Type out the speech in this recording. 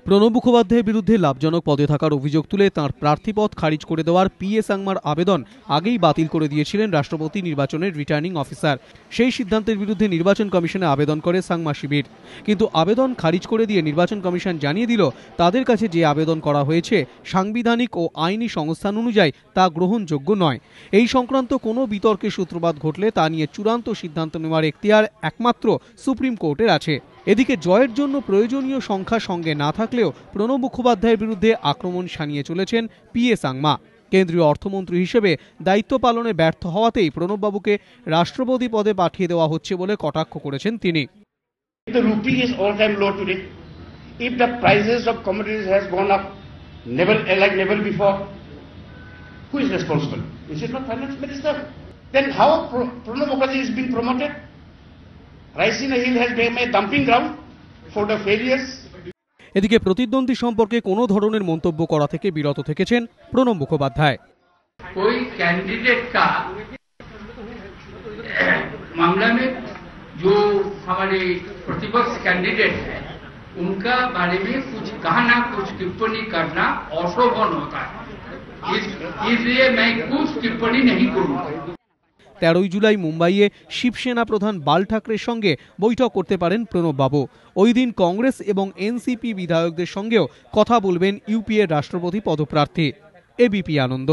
প্রণব মুখোপাধ্যায়ের বিরুদ্ধে লাভজনক পদে থাকার অভিযোগ তুলে তাঁর প্রার্থীপদ খারিজ করে দেওয়ার পিএ সাংমার আবেদন আগেই বাতিল করে দিয়েছিলেন রাষ্ট্রপতি নির্বাচনের রিটার্নিং অফিসার। সেই সিদ্ধান্তের বিরুদ্ধে নির্বাচন কমিশনে আবেদন করে সাংমা শিবির। কিন্তু আবেদন খারিজ করে দিয়ে নির্বাচন কমিশন জানিয়ে দিল, তাদের কাছে যে আবেদন করা হয়েছে সাংবিধানিক ও আইনি সংস্থান অনুযায়ী তা গ্রহণযোগ্য নয়। এই সংক্রান্ত কোনো বিতর্কের সূত্রপাত ঘটলে তা নিয়ে চূড়ান্ত সিদ্ধান্ত নেওয়ার এখতিয়ার একমাত্র সুপ্রিম কোর্টের আছে। এদিকে জয়ের জন্য প্রয়োজনীয় সংখ্যা সঙ্গে না থাকলেও প্রণব মুখোপাধ্যায়ের বিরুদ্ধে আক্রমণ শানিয়ে চলেছেন পিএ সাংমা। কেন্দ্রীয় অর্থমন্ত্রী হিসেবে দায়িত্ব পালনে ব্যর্থ হওয়াতেই প্রণববাবুকে রাষ্ট্রপতি পদে পাঠিয়ে দেওয়া হচ্ছে বলে কটাক্ষ করেছেন তিনি। The rupee is all-time low today. If the prices of commodities has gone up never before, who is responsible? Is it not finance minister? Then how Pranab Mukherjee is being promoted? Raisina Hill has become a dumping ground for the failures. এদিকে প্রতিদ্বন্দ্বী সম্পর্কে কোনো ধরনের মন্তব্য করা থেকে বিরত থেকেছেন প্রণব মুখোপাধ্যায়। कोई कैंडिडेट का मामला में जो हमारे प्रतिपक्ष कैंडिडेट है उनका बारे में कुछ कहना, कुछ टिप्पणी करना अशोभन होता है, इसलिए मैं कुछ टिप्पणी नहीं करूंगा। 13 জুলাই মুম্বাইয়ে শিবসেনা প্রধান বাল ঠাকরের সঙ্গে বৈঠক করতে পারেন প্রণব বাবু। ওই দিন কংগ্রেস এবং এনসিপি বিধায়কদের সঙ্গেও কথা বলবেন ইউপিএর রাষ্ট্রপতি পদপ্রার্থী এবিপি আনন্দ।